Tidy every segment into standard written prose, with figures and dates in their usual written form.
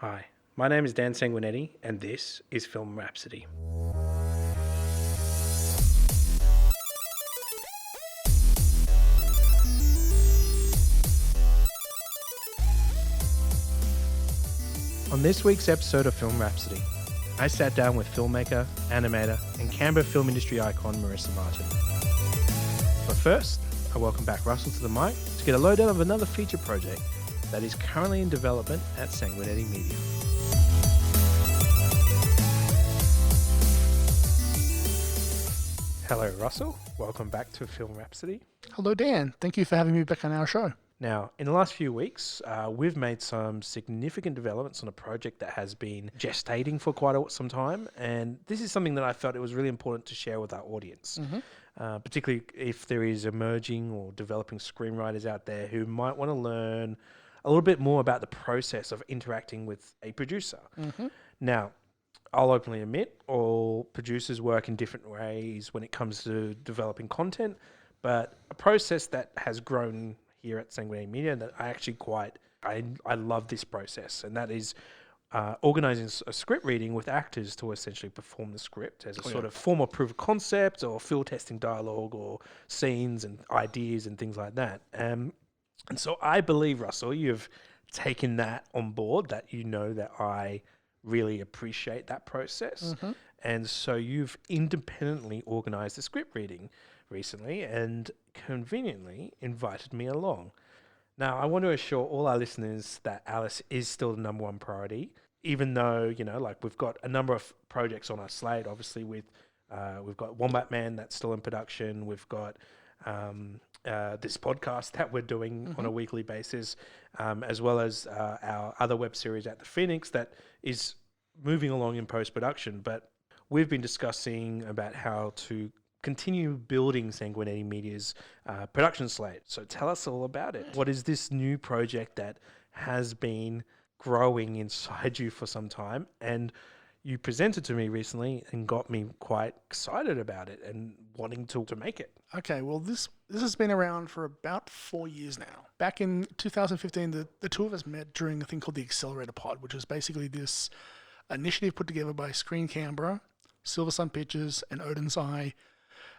Hi, my name is Dan Sanguinetti, and this is Film Rhapsody. On this week's episode of Film Rhapsody, I sat down with filmmaker, animator, and Canberra film industry icon Marisa Martin. But first, I welcome back Russell to the mic to get a lowdown of another feature project that is currently in development at Sanguineti Media. Hello, Russell. Welcome back to Film Rhapsody. Hello, Dan. Thank you for having me back on our show. Now, in the last few weeks, we've made some significant developments on a project that has been gestating for quite some time, and this is something that I felt it was really important to share with our audience, particularly if there is emerging or developing screenwriters out there who might want to learn a little bit more about the process of interacting with a producer. Now, I'll openly admit all producers work in different ways when it comes to developing content, but a process that has grown here at Sanguineti Media that I actually I love this process, and that is organising a script reading with actors to essentially perform the script as a sort of form of proof of concept or field testing dialogue or scenes and ideas and things like that. And so I believe, Russell, you've taken that on board, that you know that I really appreciate that process. And so you've independently organised the script reading recently and conveniently invited me along. Now, I want to assure all our listeners that Alice is still the number one priority, even though, we've got a number of projects on our slate. Obviously, we've got Wombat Man that's still in production. We've got this podcast that we're doing on a weekly basis, as well as our other web series at the Phoenix that is moving along in post-production. But we've been discussing about how to continue building Sanguineti Media's production slate. So tell us all about it. What is this new project that has been growing inside you for some time, and you presented to me recently and got me quite excited about it and wanting to make it? Okay, well, this has been around for about 4 years now. Back in 2015, the two of us met during a thing called the Accelerator Pod, which was basically this initiative put together by Screen Canberra, Silver Sun Pictures, and Odin's Eye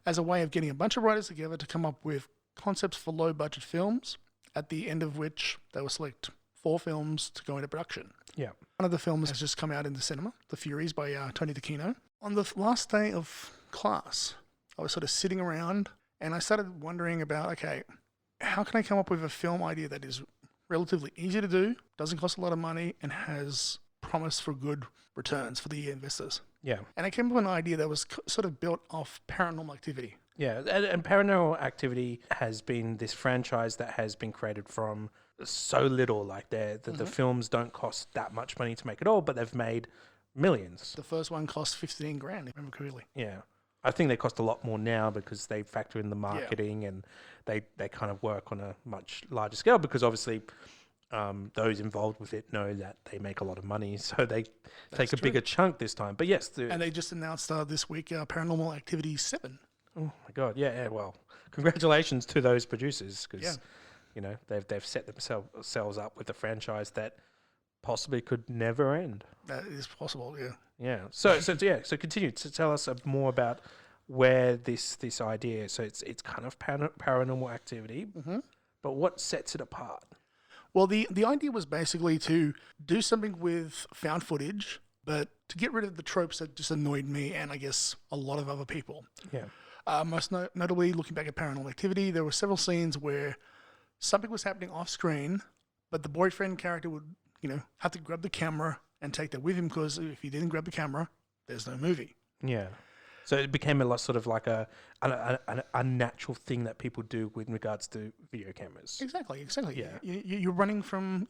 as a way of getting a bunch of writers together to come up with concepts for low-budget films, at the end of which they will select 4 films to go into production. Yeah. One of the films has just come out in the cinema, The Furies by Tony DeCino. On the last day of class, I was sort of sitting around and I started wondering about, okay, how can I come up with a film idea that is relatively easy to do, doesn't cost a lot of money, and has promise for good returns for the investors? Yeah. And I came up with an idea that was sort of built off Paranormal Activity. Yeah, and Paranormal Activity has been this franchise that has been created from so little. Like the films don't cost that much money to make at all, but they've made millions. The first one cost $15,000, if I remember correctly. Yeah. I think they cost a lot more now because they factor in the marketing and they kind of work on a much larger scale, because obviously those involved with it know that they make a lot of money, so they take a bigger chunk this time. But yes, and they just announced this week Paranormal Activity 7. Oh my God! Yeah. Well, congratulations to those producers, because they've set themselves up with a franchise that possibly could never end. That is possible. Yeah. Yeah. So continue to tell us more about where this idea. So it's kind of Paranormal Activity, but what sets it apart? Well, the idea was basically to do something with found footage, but to get rid of the tropes that just annoyed me and I guess a lot of other people. Yeah. Most notably, looking back at Paranormal Activity, there were several scenes where something was happening off screen, but the boyfriend character would, have to grab the camera and take that with him, because if he didn't grab the camera, there's no movie. Yeah. So it became a lot sort of like a unnatural thing that people do with regards to video cameras. Exactly. Yeah. You're running from,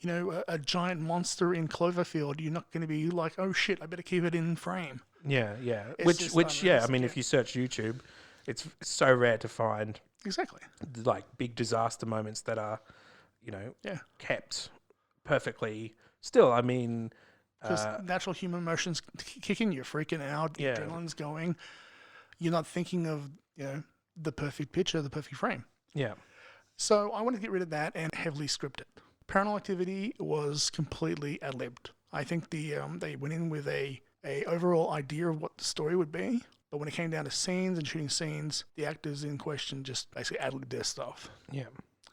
a giant monster in Cloverfield. You're not going to be like, oh shit, I better keep it in frame. Yeah. Which I mean, if you search YouTube, it's so rare to find like big disaster moments that are, kept perfectly still. I mean, because natural human emotions kick in, you're freaking out, the adrenaline's going. You're not thinking of, the perfect picture, the perfect frame. Yeah. So I wanted to get rid of that and heavily script it. Paranormal Activity was completely ad-libbed. I think they went in with a overall idea of what the story would be, but when it came down to scenes and shooting scenes, the actors in question just basically ad-libbed their stuff. Yeah.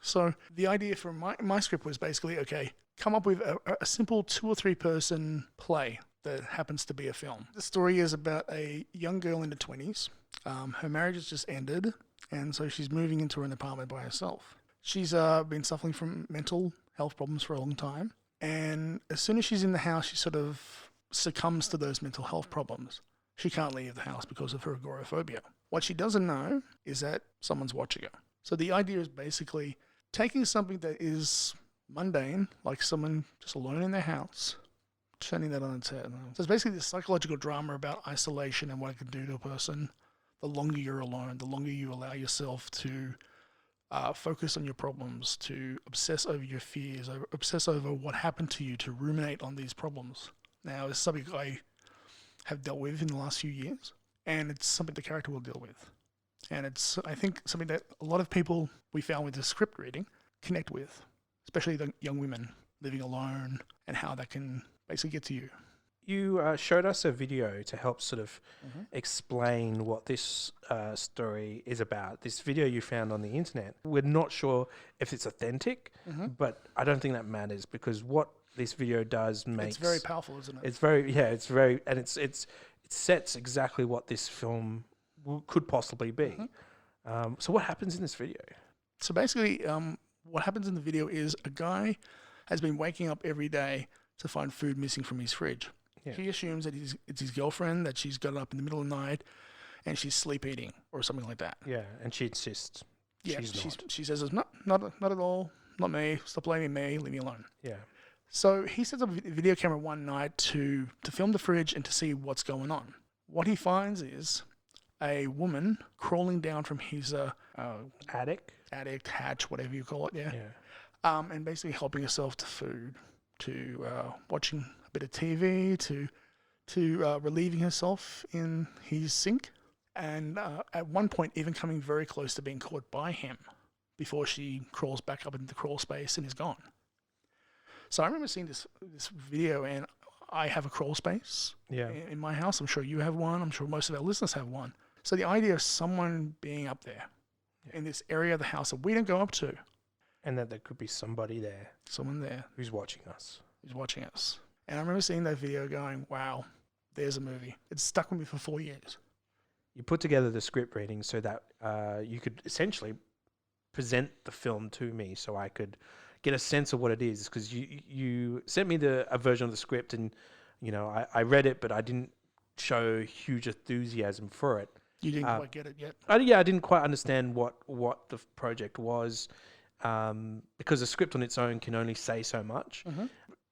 So the idea for my script was basically, okay, come up with a simple 2 or 3 person play that happens to be a film. The story is about a young girl in her 20s. Her marriage has just ended, and so she's moving into an apartment by herself. She's been suffering from mental health problems for a long time, and as soon as she's in the house, she sort of succumbs to those mental health problems. She can't leave the house because of her agoraphobia. What she doesn't know is that someone's watching her. So the idea is basically taking something that is mundane, like someone just alone in their house, turning that on its head. So it's basically this psychological drama about isolation and what it can do to a person. The longer you're alone, the longer you allow yourself to focus on your problems, to obsess over your fears, obsess over what happened to you, to ruminate on these problems. Now, it's something I have dealt with in the last few years, and it's something the character will deal with. And it's, I think, something that a lot of people we found with the script reading connect with, especially the young women living alone and how that can basically get to you. You showed us a video to help sort of explain what this story is about. This video you found on the internet. We're not sure if it's authentic, but I don't think that matters because what this video does makes... It's very powerful, isn't it? It's very, and it sets exactly what this film could possibly be. So what happens in this video? So basically, what happens in the video is a guy has been waking up every day to find food missing from his fridge. Yeah. He assumes that it's his girlfriend, that she's got up in the middle of the night and she's sleep eating or something like that. Yeah, and she insists. Yeah, she says, it's not at all, not me, stop blaming me, leave me alone. Yeah. So he sets up a video camera one night to film the fridge and to see what's going on. What he finds is a woman crawling down from his attic, hatch, whatever you call it, yeah. And basically helping herself to food, to watching a bit of TV, to relieving herself in his sink, and at one point even coming very close to being caught by him before she crawls back up into the crawl space and is gone. So I remember seeing this video, and I have a crawl space in my house. I'm sure you have one. I'm sure most of our listeners have one. So the idea of someone being up there in this area of the house that we don't go up to. And that there could be somebody there. Someone there. Who's watching us. And I remember seeing that video going, wow, there's a movie. It's stuck with me for 4 years. You put together the script reading so that you could essentially present the film to me so I could get a sense of what it is, because you sent me a version of the script, and I read it, but I didn't show huge enthusiasm for it. You didn't quite get it yet? I didn't quite understand what the project was, because the script on its own can only say so much.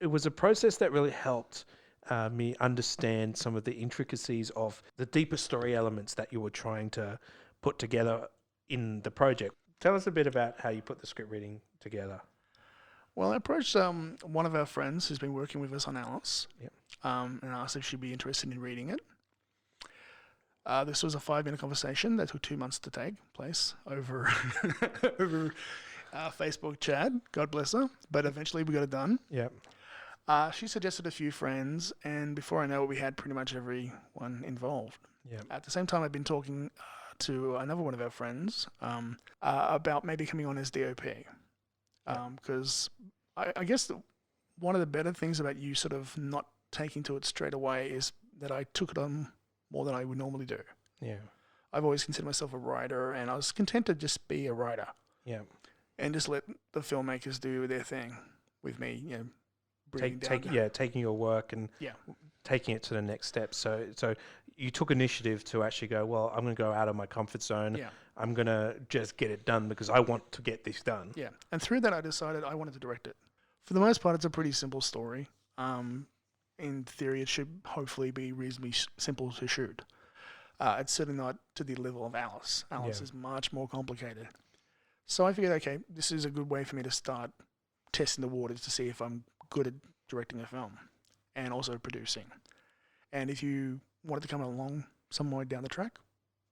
It was a process that really helped me understand some of the intricacies of the deeper story elements that you were trying to put together in the project. Tell us a bit about how you put the script reading together. Well, I approached one of our friends who's been working with us on Alice, and asked if she'd be interested in reading it. This was a 5-minute conversation that took 2 months to take place over Facebook chat. God bless her. But eventually we got it done. Yeah. She suggested a few friends, and before I know it, we had pretty much everyone involved. Yeah. At the same time, I've been talking to another one of our friends about maybe coming on as DOP. Because I guess one of the better things about you sort of not taking to it straight away is that I took it on more than I would normally do. Yeah. I've always considered myself a writer, and I was content to just be a writer. Yeah. And just let the filmmakers do their thing with me, taking your work and taking it to the next step. So you took initiative to actually go, well, I'm going to go out of my comfort zone. Yeah. I'm going to just get it done because I want to get this done. Yeah. And through that, I decided I wanted to direct it. For the most part, it's a pretty simple story. In theory, it should hopefully be reasonably simple to shoot. It's certainly not to the level of Alice. Alice is much more complicated. So I figured, okay, this is a good way for me to start testing the waters to see if I'm good at directing a film and also producing. And if you wanted to come along somewhere down the track,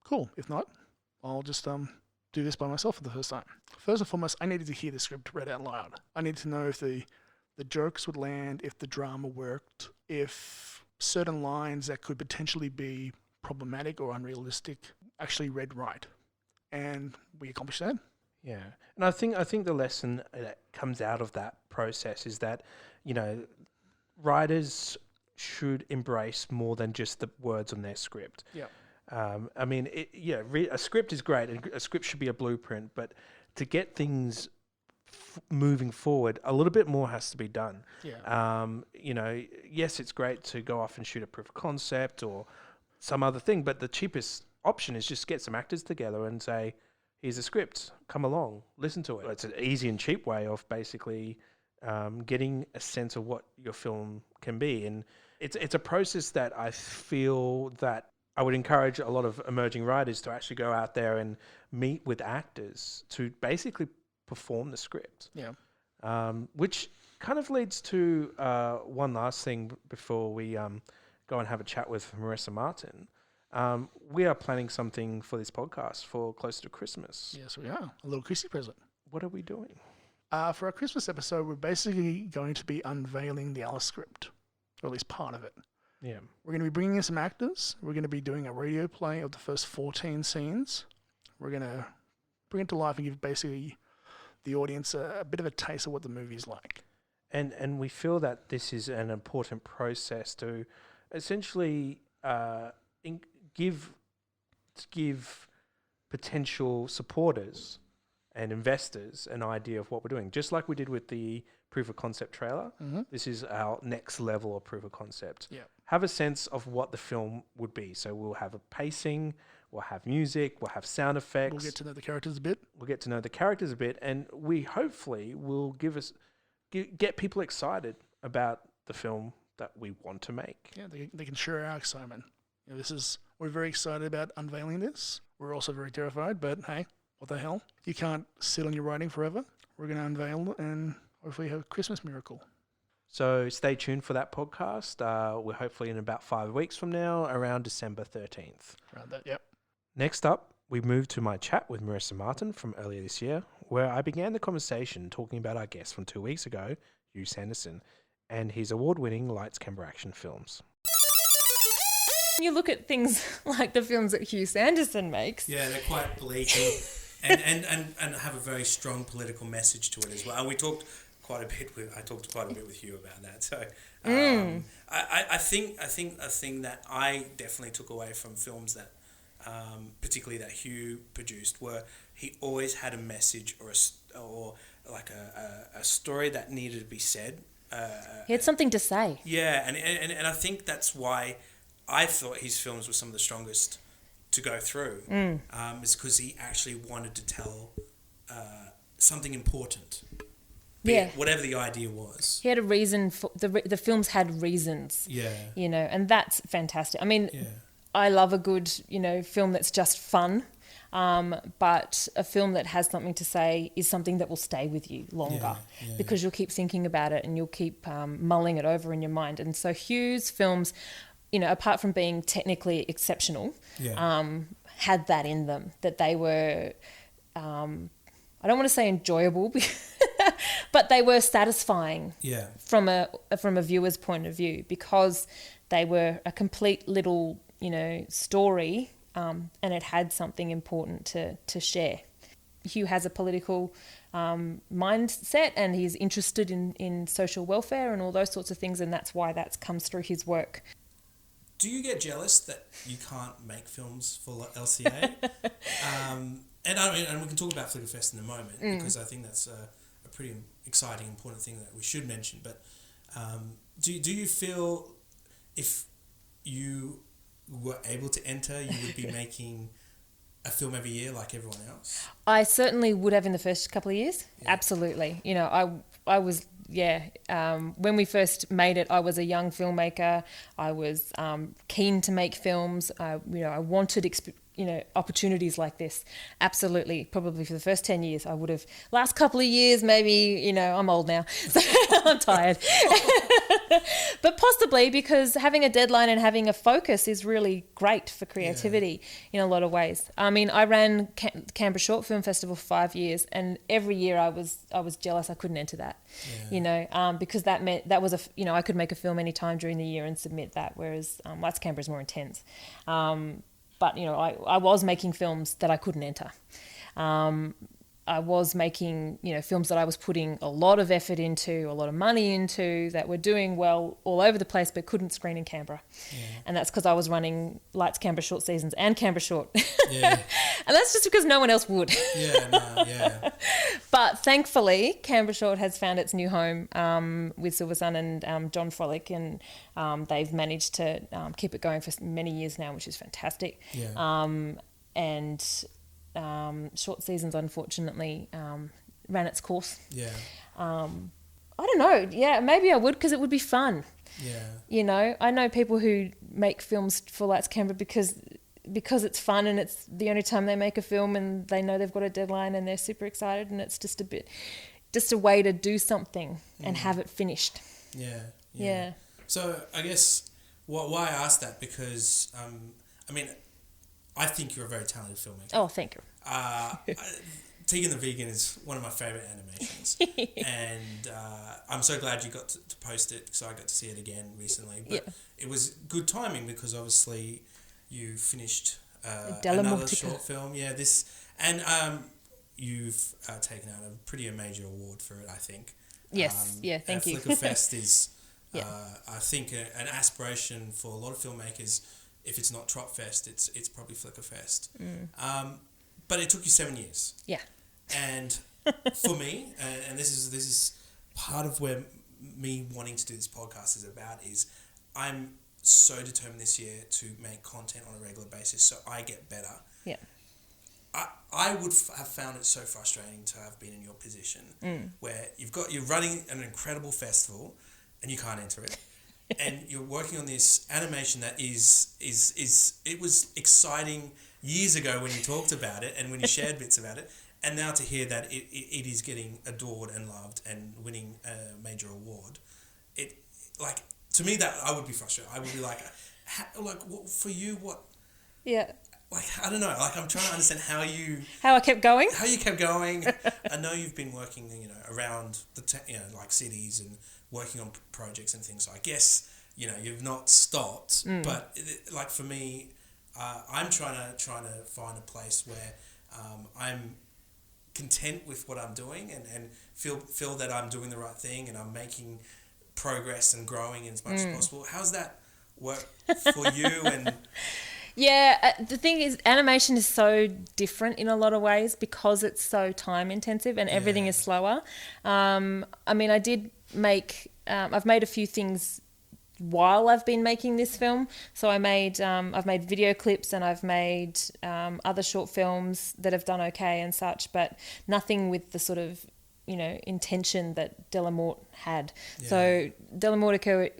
cool. If not, I'll just do this by myself for the first time. First and foremost, I needed to hear the script read out loud. I needed to know if the the jokes would land, if the drama worked, if certain lines that could potentially be problematic or unrealistic actually read right. And we accomplished that. Yeah, and I think the lesson that comes out of that process is that, you know, writers should embrace more than just the words on their script. Yeah. I mean, a script is great, and a script should be a blueprint, but to get things moving forward, a little bit more has to be done. Yeah. You know, yes, it's great to go off and shoot a proof of concept or some other thing, but the cheapest option is just get some actors together and say, here's a script, come along, listen to it. It's an easy and cheap way of basically getting a sense of what your film can be. And it's a process that I feel that I would encourage a lot of emerging writers to actually go out there and meet with actors to basically perform the script. Yeah. Which kind of leads to one last thing before we go and have a chat with Marisa Martin. We are planning something for this podcast for closer to Christmas. Yes, we are. A little Christmas present. What are we doing? For our Christmas episode, we're basically going to be unveiling the Alice script, or at least part of it. Yeah. We're going to be bringing in some actors. We're going to be doing a radio play of the first 14 scenes. We're going to bring it to life and give basically the audience a bit of a taste of what the movie's like. And we feel that this is an important process to essentially give potential supporters and investors an idea of what we're doing. Just like we did with the proof of concept trailer, this is our next level of proof of concept. Yeah. Have a sense of what the film would be. So we'll have a pacing, we'll have music, we'll have sound effects. We'll get to know the characters a bit. And we hopefully will get people excited about the film that we want to make. Yeah, they can share our excitement. You know, we're very excited about unveiling this. We're also very terrified, but hey, what the hell? You can't sit on your writing forever. We're going to unveil and hopefully have a Christmas miracle. So stay tuned for that podcast. We're hopefully in about 5 weeks from now, around December 13th. Around that, yep. Next up, we move to my chat with Marisa Martin from earlier this year, where I began the conversation talking about our guest from 2 weeks ago, Hugh Sanderson, and his award-winning Lights, Camera, Action films. You look at things like the films that Hugh Sanderson makes. Yeah, they're quite bleak and have a very strong political message to it as well. And I talked quite a bit with Hugh about that. So I think a thing that I definitely took away from films that particularly that Hugh produced were he always had a message or a story that needed to be said. He had something to say. Yeah, and I think that's why I thought his films were some of the strongest to go through. Is because he actually wanted to tell something important. Yeah. Whatever the idea was. He had a reason for the films had reasons. Yeah. You know, and that's fantastic. I mean, I love a good, film that's just fun. But a film that has something to say is something that will stay with you longer because you'll keep thinking about it and you'll keep mulling it over in your mind. And so Hugh's films, apart from being technically exceptional, had that in them, that they were, I don't want to say enjoyable, but they were satisfying from a viewer's point of view because they were a complete little, story. And it had something important to share. Hugh has a political mindset and he's interested in social welfare and all those sorts of things, and that's why that comes through his work. Do you get jealous that you can't make films for LCA? And we can talk about Flickerfest in a moment because I think that's a pretty exciting, important thing that we should mention. But do you feel if you were able to enter, you would be making a film every year like everyone else? I certainly would have in the first couple of years. Yeah. Absolutely. I was, when we first made it, I was a young filmmaker. I was keen to make films. I wanted opportunities like this. Absolutely. Probably for the first 10 years, I would have. Last couple of years, maybe, I'm old now, so I'm tired. But possibly because having a deadline and having a focus is really great for creativity in a lot of ways. I mean, I ran Canberra Short Film Festival for 5 years, and every year I was jealous I couldn't enter that, because that meant that was I could make a film any time during the year and submit that, whereas Lights Canberra is more intense. But, I was making films that I couldn't enter. I was making, films that I was putting a lot of effort into, a lot of money into, that were doing well all over the place but couldn't screen in Canberra. Yeah. And that's because I was running Lights Canberra Short Seasons and Canberra Short. Yeah. And that's just because no one else would. Yeah. But thankfully, Canberra Short has found its new home with Silver Sun and John Frolick, and they've managed to keep it going for many years now, which is fantastic. Yeah. Short Seasons, unfortunately, ran its course. Yeah. I don't know. Yeah, maybe I would, because it would be fun. Yeah. I know people who make films for Lights Canberra because it's fun and it's the only time they make a film and they know they've got a deadline and they're super excited, and it's just a way to do something and have it finished. Yeah. So I guess why I asked that, because I think you're a very talented filmmaker. Oh, thank you. Tegan the Vegan is one of my favourite animations. And I'm so glad you got to post it, because I got to see it again recently. But it was good timing, because obviously you finished another short film. Yeah, you've taken out a pretty major award for it, I think. Yes, thank you. Flickerfest is, I think, an aspiration for a lot of filmmakers. If it's not Tropfest, it's probably Flickerfest. But it took you 7 years. Yeah. And for me, and this is part of where me wanting to do this podcast is about, is I'm so determined this year to make content on a regular basis so I get better. Yeah. I would have found it so frustrating to have been in your position where you're running an incredible festival and you can't enter it. And you're working on this animation that it was exciting years ago when you talked about it and when you shared bits about it, and now to hear that it is getting adored and loved and winning a major award, to me that I would be frustrated. I would be like, for you, what? Yeah. I don't know. I'm trying to understand how I kept going. How you kept going. I know you've been working, around the cities and working on projects and things. So I guess you've not stopped. But for me, I'm trying to find a place where I'm content with what I'm doing and feel that I'm doing the right thing and I'm making progress and growing as much as possible. How's that work for you? And yeah, the thing is, animation is so different in a lot of ways because it's so time intensive and everything is slower. I did make, I've made a few things while I've been making this film. So I've made video clips and I've made other short films that have done okay and such, but nothing with the sort of, intention that Delamort had. Yeah. So Delamortico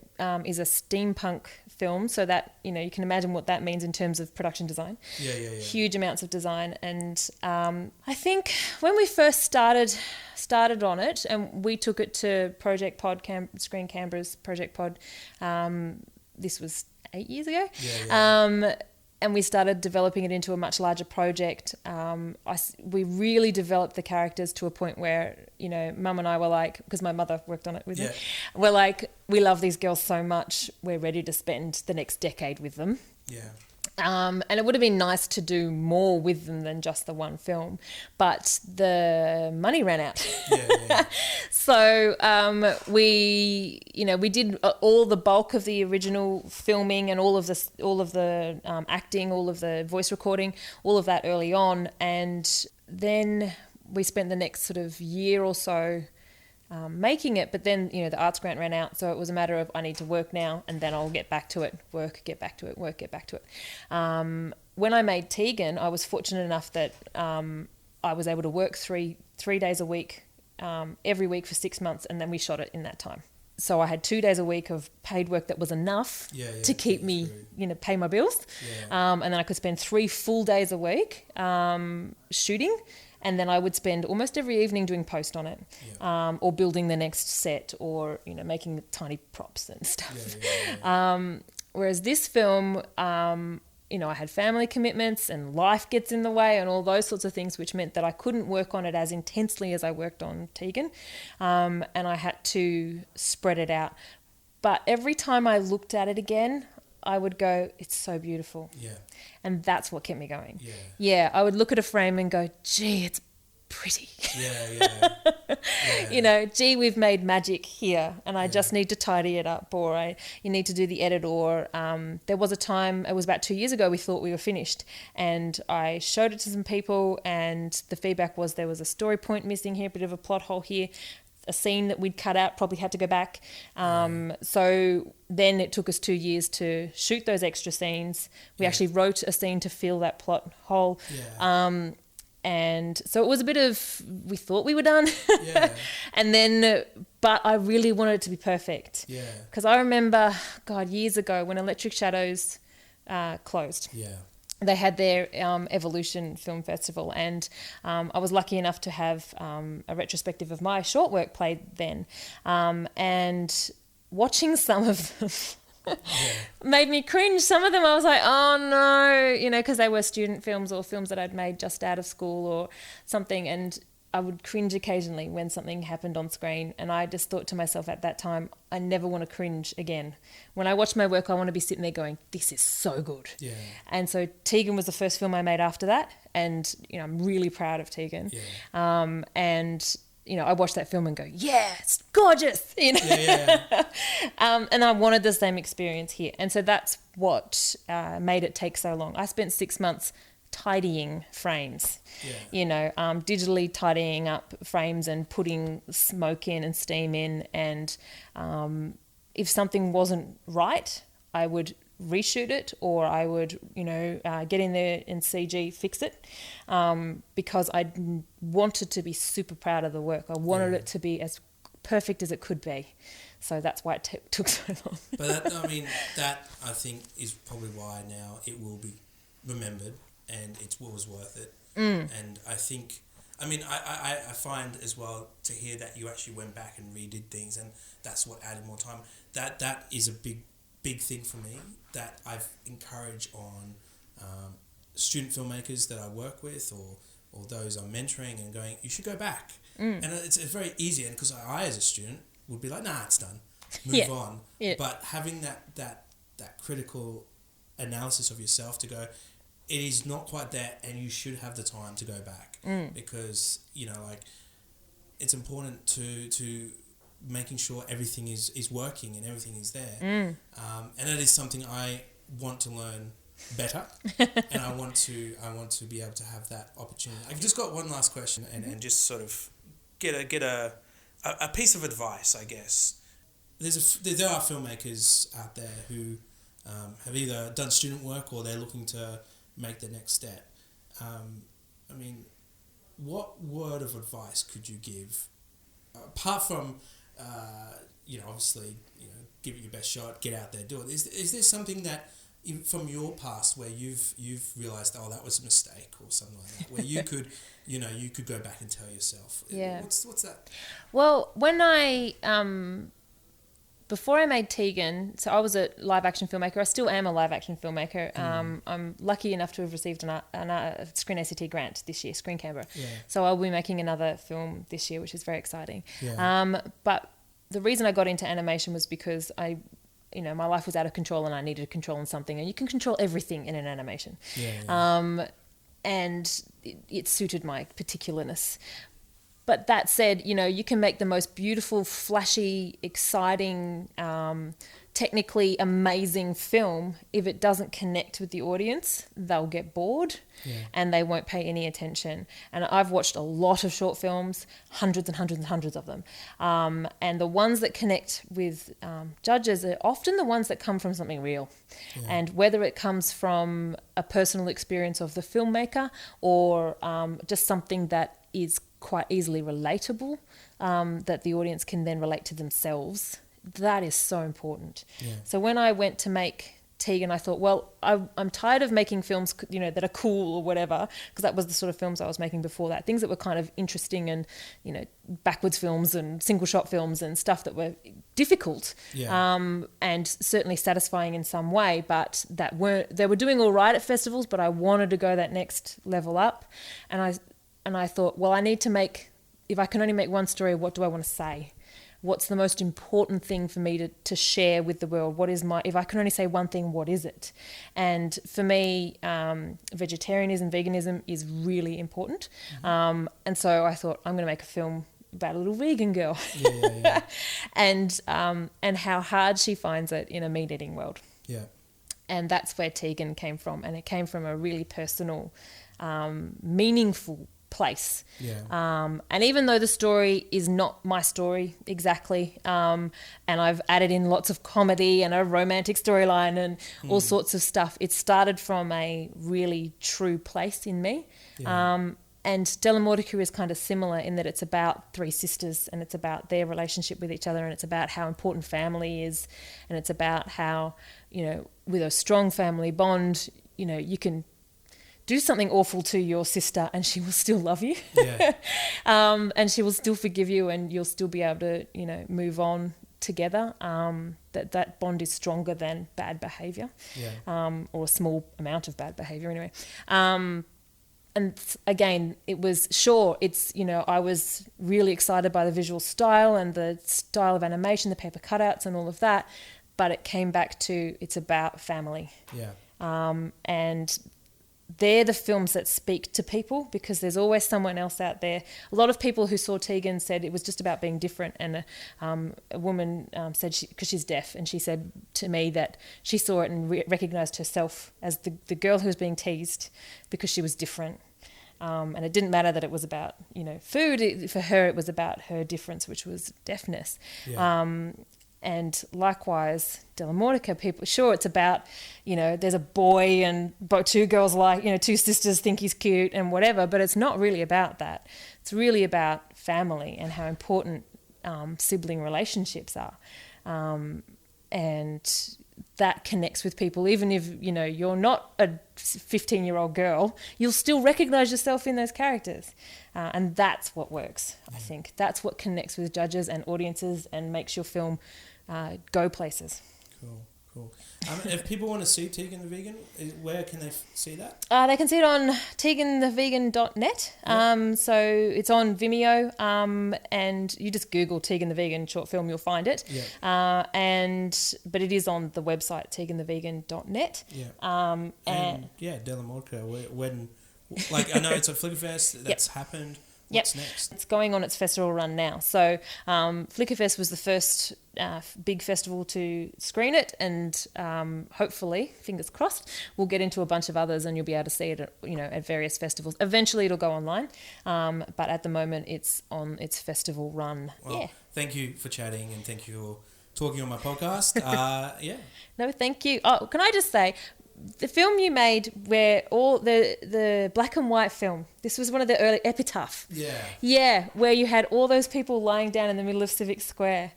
is a steampunk film, so that, you can imagine what that means in terms of production design. Yeah. Huge amounts of design. And I think when we first started on it and we took it to Project Pod, Screen Canberra's Project Pod, this was 8 years ago. And we started developing it into a much larger project. We really developed the characters to a point where, Mum and I were like, because my mother worked on it with me, we're like, we love these girls so much, we're ready to spend the next decade with them. Yeah. And it would have been nice to do more with them than just the one film, but the money ran out. So we did all the bulk of the original filming and all of the acting, all of the voice recording, all of that early on, and then we spent the next sort of year or so making it, but then the arts grant ran out, so it was a matter of I need to work now and then I'll get back to it, work, get back to it. When I made Tegan, I was fortunate enough that I was able to work three days a week every week for 6 months, and then we shot it in that time. So I had 2 days a week of paid work that was enough to keep me, pay my bills. And then I could spend 3 full days a week shooting. And then I would spend almost every evening doing post on it, or building the next set, or, making tiny props and stuff. Whereas this film, I had family commitments and life gets in the way and all those sorts of things, which meant that I couldn't work on it as intensely as I worked on Tegan. And I had to spread it out. But every time I looked at it again, I would go, it's so beautiful. Yeah. And that's what kept me going. Yeah. Yeah. I would look at a frame and go, gee, it's pretty. Gee, we've made magic here and I just need to tidy it up, or you need to do the edit, or there was a time, it was about 2 years ago, we thought we were finished and I showed it to some people and the feedback was there was a story point missing here, a bit of a plot hole here, a scene that we'd cut out, probably had to go back. So then it took us 2 years to shoot those extra scenes. We actually wrote a scene to fill that plot hole. And so it was a bit of, we thought we were done. And then, but I really wanted it to be perfect. Because I remember, God, years ago when Electric Shadows closed. They had their Evolution Film Festival, and I was lucky enough to have a retrospective of my short work played then. And watching some of them made me cringe. Some of them I was like, oh no, because they were student films or films that I'd made just out of school or something, and I would cringe occasionally when something happened on screen, and I just thought to myself at that time, I never want to cringe again. When I watch my work, I want to be sitting there going, this is so good. And so Tegan was the first film I made after that, and I'm really proud of Tegan. And I watched that film and go, yeah, it's gorgeous. And I wanted the same experience here, and so that's what made it take so long. I spent 6 months tidying frames, digitally tidying up frames and putting smoke in and steam in, and if something wasn't right, I would reshoot it, or I would get in there and CG fix it, because I wanted to be super proud of the work. I wanted it to be as perfect as it could be, so that's why it took so long. But that I think is probably why now it will be remembered and it was worth it. And I think, I find as well to hear that you actually went back and redid things, and that's what added more time. That is a big thing for me that I've encouraged on student filmmakers that I work with, or those I'm mentoring, and going, you should go back. And it's very easy, and because I as a student would be like, nah, it's done, move on. But having that critical analysis of yourself to go, it is not quite there, and you should have the time to go back, because it's important to making sure everything is working and everything is there, and it is something I want to learn better, and I want to be able to have that opportunity. I've just got one last question, and just sort of get a piece of advice, I guess. There are filmmakers out there who have either done student work or they're looking to make the next step. What word of advice could you give, apart from obviously give it your best shot, get out there, do it? Is there something that from your past where you've realized, oh, that was a mistake or something like that, where you could you could go back and tell yourself? What's that? Well, when I before I made Tegan, so I was a live action filmmaker. I still am a live action filmmaker. I'm lucky enough to have received a Screen ACT grant this year, Screen Canberra. So I'll be making another film this year, which is very exciting. But the reason I got into animation was because my life was out of control and I needed to control in something, and you can control everything in an animation. And it suited my particularness. But that said, you can make the most beautiful, flashy, exciting, technically amazing film. If it doesn't connect with the audience, they'll get bored and they won't pay any attention. And I've watched a lot of short films, hundreds and hundreds and hundreds of them. And the ones that connect with judges are often the ones that come from something real. And whether it comes from a personal experience of the filmmaker or just something that is quite easily relatable, that the audience can then relate to themselves, that is so important. Yeah. So when I went to make Tegan, I thought, well, I'm tired of making films, that are cool or whatever, because that was the sort of films I was making before that. Things that were kind of interesting and, backwards films and single shot films and stuff that were difficult, and certainly satisfying in some way, but they were doing all right at festivals, but I wanted to go that next level up. And I thought, well, I need to if I can only make one story, what do I want to say? What's the most important thing for me to share with the world? If I can only say one thing, what is it? And for me, vegetarianism, veganism is really important. And so I thought, I'm going to make a film about a little vegan girl. And how hard she finds it in a meat-eating world. Yeah. And that's where Tegan came from. And it came from a really personal, meaningful place. And even though the story is not my story exactly, and I've added in lots of comedy and a romantic storyline and all sorts of stuff, it started from a really true place in me. And Della Mortica is kind of similar in that it's about three sisters, and it's about their relationship with each other, and it's about how important family is, and it's about how, with a strong family bond, you can do something awful to your sister and she will still love you. And she will still forgive you, and you'll still be able to, move on together. That bond is stronger than bad behaviour, or a small amount of bad behaviour anyway. And again, I was really excited by the visual style and the style of animation, the paper cutouts and all of that, but it came back to, it's about family. And they're the films that speak to people, because there's always someone else out there. A lot of people who saw Tegan said it was just about being different, and a woman said, because she's deaf, and she said to me that she saw it and recognised herself as the girl who was being teased because she was different. And it didn't matter that it was about, food. For her, it was about her difference, which was deafness. And likewise, Della Mortica, people, sure, it's about, there's a boy and two girls two sisters think he's cute and whatever, but it's not really about that. It's really about family and how important sibling relationships are. And that connects with people. Even if, you're not a 15-year-old girl, you'll still recognise yourself in those characters. And that's what works, I think. That's what connects with judges and audiences and makes your film go places. Cool. If people want to see Tegan the Vegan, where can they see that? They can see it on teganthevegan.net. So it's on Vimeo, and you just Google Tegan the Vegan short film, you'll find it. But it is on the website teganthevegan.net. Della Mortica. When I know it's a Flickerfest that's happened. What's next? It's going on its festival run now. So Flickerfest was the first big festival to screen it, and hopefully, fingers crossed, we'll get into a bunch of others and you'll be able to see it at various festivals. Eventually it'll go online, but at the moment it's on its festival run. Well, thank you for chatting, and thank you for talking on my podcast. No, thank you. Oh, can I just say, the film you made, where all the black and white film, this was one of the early Epitaph. Where you had all those people lying down in the middle of Civic Square.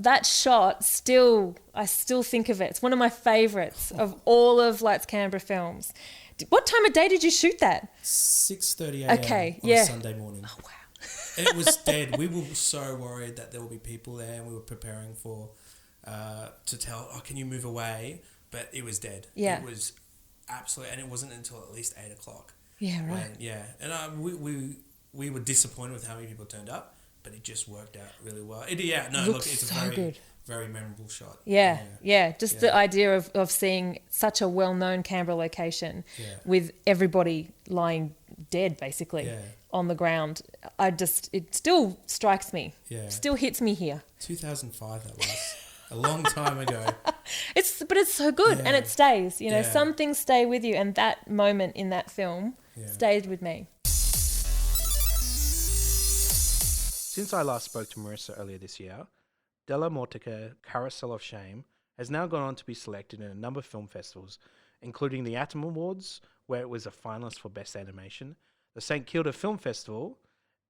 That shot, I still think of it. It's one of my favourites of all of Lights Canberra films. What time of day did you shoot that? 6:30 a.m. on a Sunday morning. Oh, wow. It was dead. We were so worried that there would be people there, and we were preparing to tell, can you move away? But it was dead. It was absolutely, and it wasn't until at least 8 o'clock. And we were disappointed with how many people turned up, but it just worked out really well. It's a very, very memorable shot. Just the idea of seeing such a well-known Canberra location with everybody lying dead, basically, on the ground. It still strikes me. Still hits me here. 2005, that was. A long time ago. But it's so good, and it stays. Some things stay with you, and that moment in that film stayed with me. Since I last spoke to Marisa earlier this year, Della Mortica Carousel of Shame has now gone on to be selected in a number of film festivals, including the Atom Awards, where it was a finalist for Best Animation, the St Kilda Film Festival,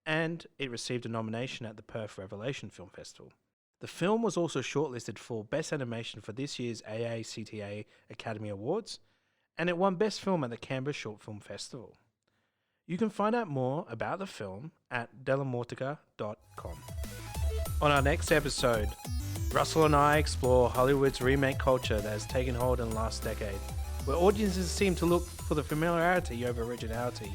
and it received a nomination at the Perth Revelation Film Festival. The film was also shortlisted for Best Animation for this year's AACTA Academy Awards, and it won Best Film at the Canberra Short Film Festival. You can find out more about the film at delamortica.com. On our next episode, Russell and I explore Hollywood's remake culture that has taken hold in the last decade, where audiences seem to look for the familiarity over originality,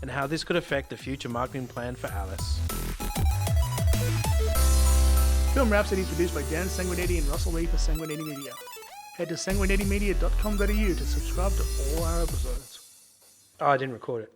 and how this could affect the future marketing plan for Alice. Film Rhapsody is produced by Dan Sanguinetti and Russell Lee for Sanguineti Media. Head to sanguinetimedia.com.au to subscribe to all our episodes. Oh, I didn't record it.